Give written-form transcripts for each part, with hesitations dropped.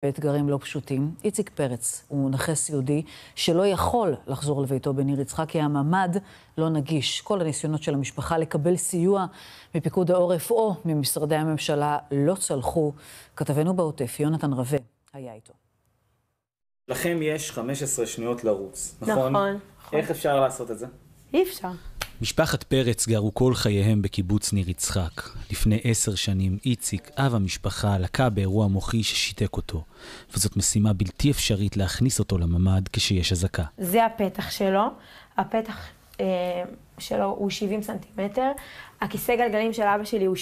באתגרים לא פשוטים. איציק פרץ הוא נכה סיעודי שלא יכול לחזור לביתו בניר יצחק כי הממ"ד לא נגיש. כל הניסיונות של המשפחה לקבל סיוע מפיקוד העורף או ממשרדי הממשלה לא צלחו. כתבנו בעוטף, יונתן רווה, היה איתו. לכם יש 15 שניות לרוץ, נכון? נכון. איך אפשר לעשות את זה? אי אפשר. משפחת פרץ גרו כל חייהם בקיבוץ ניר יצחק. לפני 10 שנים איציק, אב המשפחה, לקה באירוע מוחי ששיתק אותו. וזאת משימה בלתי אפשרית להכניס אותו לממ"ד כשיש אזעקה. זה הפתח שלו. הפתח שלו הוא 70 סנטימטר. הכיסא גלגלים של אבא שלי הוא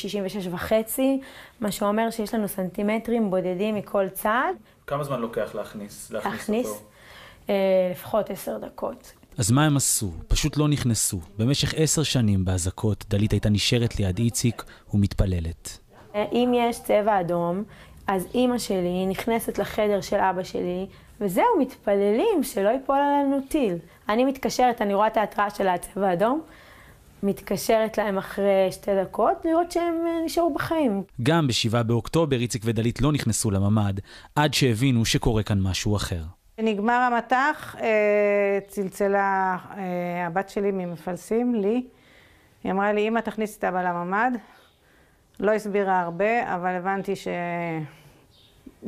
66.5, מה שאומר שיש לנו סנטימטרים בודדים מכל צד. כמה זמן לוקח להכניס אותו? לפחות 10 דקות. אז מה הם עשו? פשוט לא נכנסו. במשך 10 שנים באזעקות, דלית הייתה נשארת ליד איציק ומתפללת. אם יש צבע אדום, אז אמא שלי נכנסת לחדר של אבא שלי, וזהו, מתפללים שלא ייפול עלינו טיל. אני מתקשרת, אני רואה את ההתראה של הצבע אדום, מתקשרת להם אחרי 2 דקות, לראות שהם נשארו בחיים. גם ב7 באוקטובר איציק ודלית לא נכנסו לממ"ד, עד שהבינו שקורה כאן משהו אחר. נגמר המתח, צלצלה הבת שלי ממפלסים, לי. היא אמרה לי, אמא תכניס את אבא לממ"ד. לא הסבירה הרבה, אבל הבנתי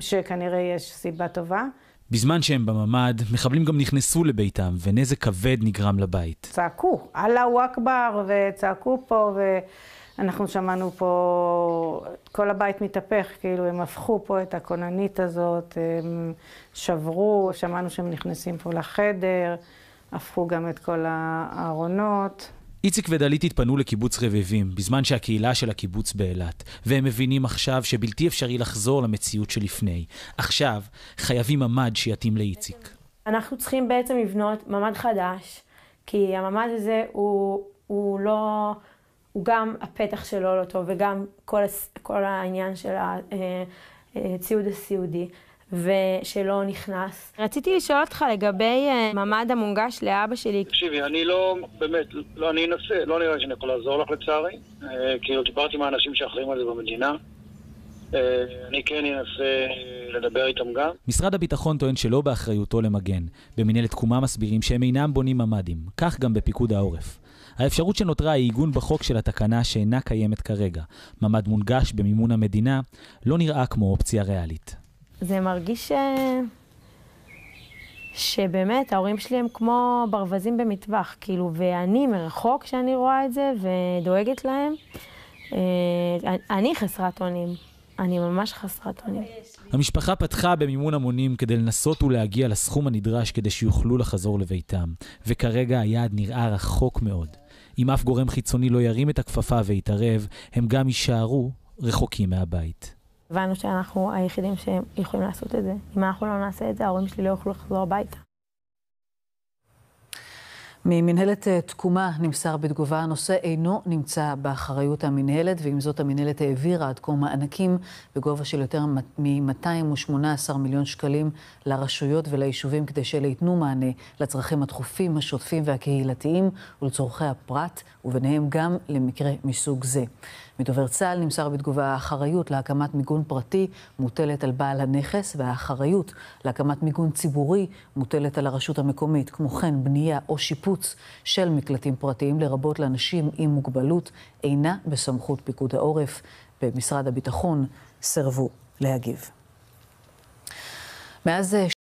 שכנראה יש סיבה טובה. בזמן שהם בממ"ד, מחבלים גם נכנסו לביתם, ונזק כבד נגרם לבית. צעקו, אללהו אכבר, וצעקו פה, ואנחנו שמענו פה, כל הבית מתהפך, כאילו הם הפכו פה את הכוננית הזאת, הם שברו, שמענו שהם נכנסים פה לחדר, הפכו גם את כל הארונות. איציק ודלית התפנו לקיבוץ רבבים, בזמן שהקהילה של הקיבוץ באילת, והם מבינים עכשיו שבלתי אפשרי לחזור למציאות שלפני. עכשיו חייבים ממ"ד שיתאים לאיציק. אנחנו צריכים בעצם לבנות ממ"ד חדש, כי הממ"ד הזה הוא גם הפתח שלו לא טוב, וגם כל העניין של הציוד הסיעודי, ושלא נכנס. רציתי לשאול אותך לגבי ממ"ד המונגש לאבא שלי. תקשיבי, אני לא, באמת, אני אנסה, לא נראה שאני יכול לעזור לך לצערי, כאילו דיברתי עם האנשים שאחראים על זה במדינה, אני כן אנסה לדבר איתם גם. משרד הביטחון טוען שלא באחריותו למגן. במנהלת תקומה מסבירים שהם אינם בונים ממ"דים, כך גם בפיקוד העורף. האפשרות שנותרה היא עיגון בחוק של התקנה שאינה קיימת כרגע. ממ"ד מונגש במימון המדינה לא נראה כמו אופציה ריאלית. זה מרגיש שבאמת ההורים שלי הם כמו ברווזים במטבח, כאילו, ואני מרחוק שאני רואה את זה ודואגת להם, אני חסרת אונים. אני ממש חסרת אונים. המשפחה פתחה במימון המונים כדי לנסות ולהגיע לסכום הנדרש כדי שיוכלו לחזור לביתם, וכרגע היעד נראה רחוק מאוד. אם אף גורם חיצוני לא ירים את הכפפה ויתערב, הם גם יישארו רחוקים מהבית. הבנו שאנחנו היחידים שיכולים לעשות את זה. אם אנחנו לא נעשה את זה, ההורים שלי לא יוכלו לחזור הביתה. ממנהלת תקומה נמסר בתגובה, הנושא אינו נמצא באחריות המנהלת, ועם זאת המנהלת העבירה עד כה מענקים בגובה של יותר מ-218 מיליון שקלים לרשויות וליישובים כדי שאלה ייתנו מענה לצרכים הדחופים, השוטפים והקהילתיים ולצורכי הפרט, וביניהם גם למקרה מסוג זה. מדובר צה"ל נמסר בתגובה, האחריות להקמת מיגון פרטי מוטלת על בעל הנכס, והאחריות להקמת מיגון ציבורי מוטלת על הרשות המקומית. כמו כן, בנייה או שיפוץ של מקלטים פרטיים לרבות לאנשים עם מוגבלות אינה בסמכות פיקוד העורף. במשרד הביטחון סרבו להגיב. מאז